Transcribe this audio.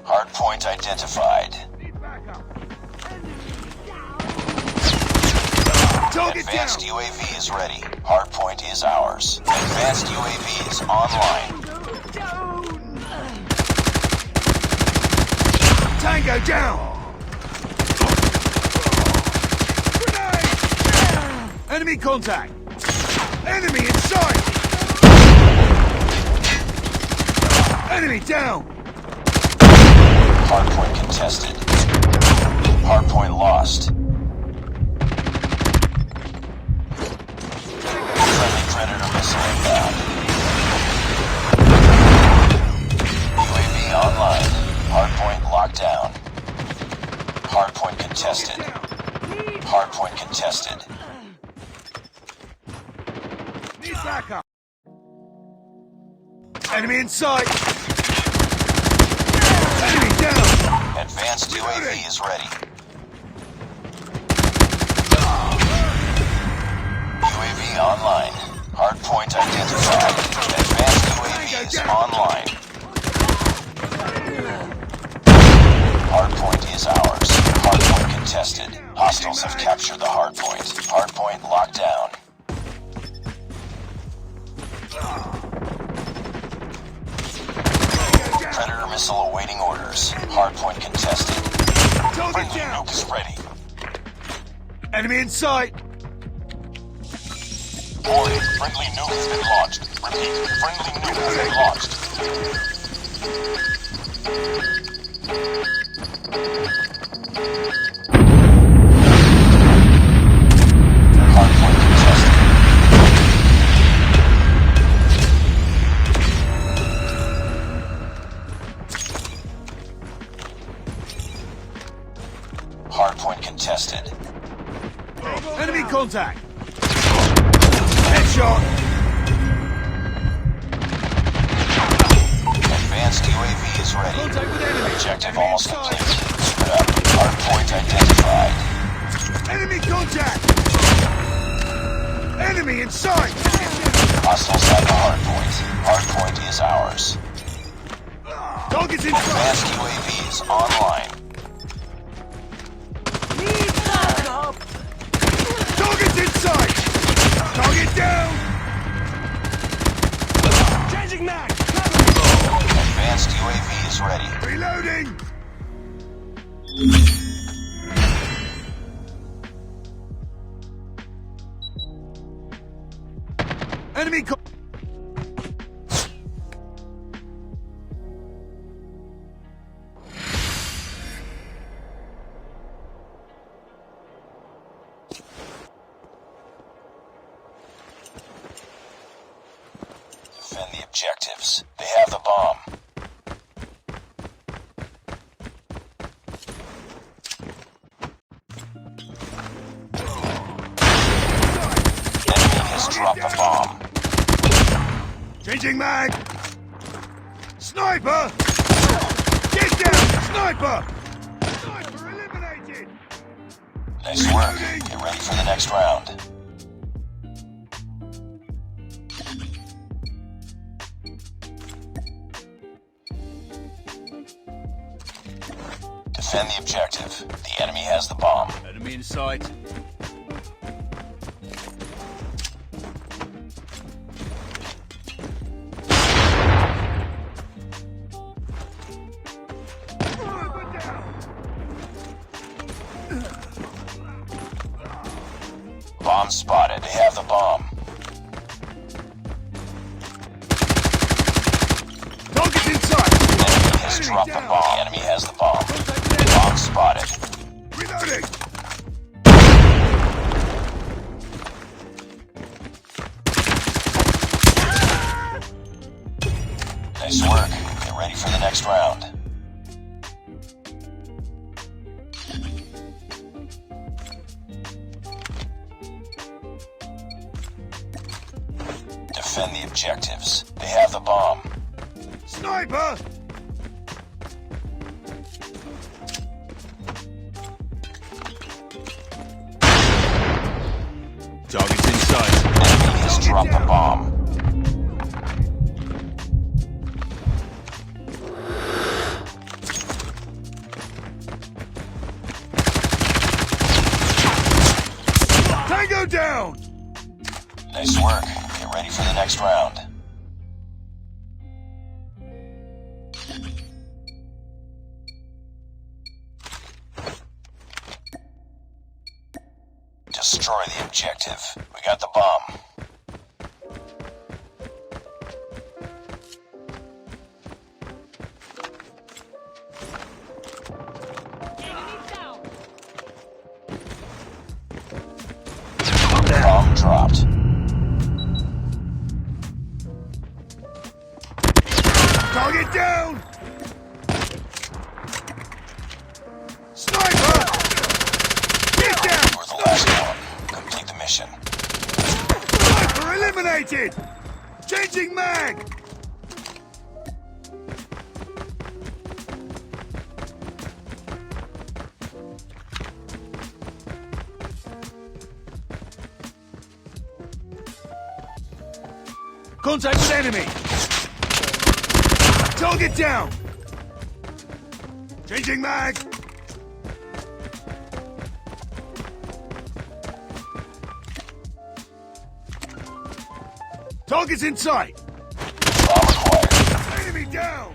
Hardpoint identified. Advanced UAV is ready. Hardpoint is ours. Advanced UAV is online. Tango down! Grenade! Enemy contact! Enemy in sight! Enemy down! Hardpoint contested. Hardpoint lost. Friendly Predator missile inbound. UAV online. Hardpoint locked down. Hardpoint contested. Hardpoint contested. Need backup! Enemy in sight! Enemy down! Advanced UAV is ready. UAV online. Hardpoint identified. Advanced UAV is online. Hardpoint is ours. Hardpoint contested. Hostiles have captured the hardpoint. Hardpoint locked down. Predator missile awaiting orders. Hardpoint contested. Friendly nuke is ready. Enemy in sight! Warning, friendly nuke has been launched. Repeat, friendly nuke has been launched. Hardpoint contested. Hardpoint contested. Enemy contact! Headshot! Advanced UAV is ready. Objective almost complete. Keep it up. Hardpoint identified. Enemy contact! Enemy in sight! Hostiles have the hardpoint. Hardpoint is ours. Target's in Advanced sight! UAV is online. Target's in sight! Target down! Changing mag! Advanced UAV is ready. Reloading! Enemy co- Defend the objectives. They have the bomb. Enemy has dropped the bomb. Changing mag! Sniper! Get down! Sniper! Sniper eliminated! Nice work. Get ready for the next round. Defend the objective. The enemy has the bomb. Enemy in sight. Bomb spotted. They have the bomb. Target's in sight! Enemy has dropped the bomb. The enemy has the bomb. Bomb spotted. Reloading! Nice work. Get ready for the next round. Defend the objectives. They have the bomb. Sniper! Target's in sight. Enemy has dropped the bomb. Nice work. Get ready for the next round. Destroy the objective. We got the bomb. Bomb dropped. Target down! Sniper! Get down! You're the last one. Complete the mission. Sniper eliminated! Changing mag! Contact with enemy! Target down! Changing mag! Target's in sight! Bomb acquired. Enemy down!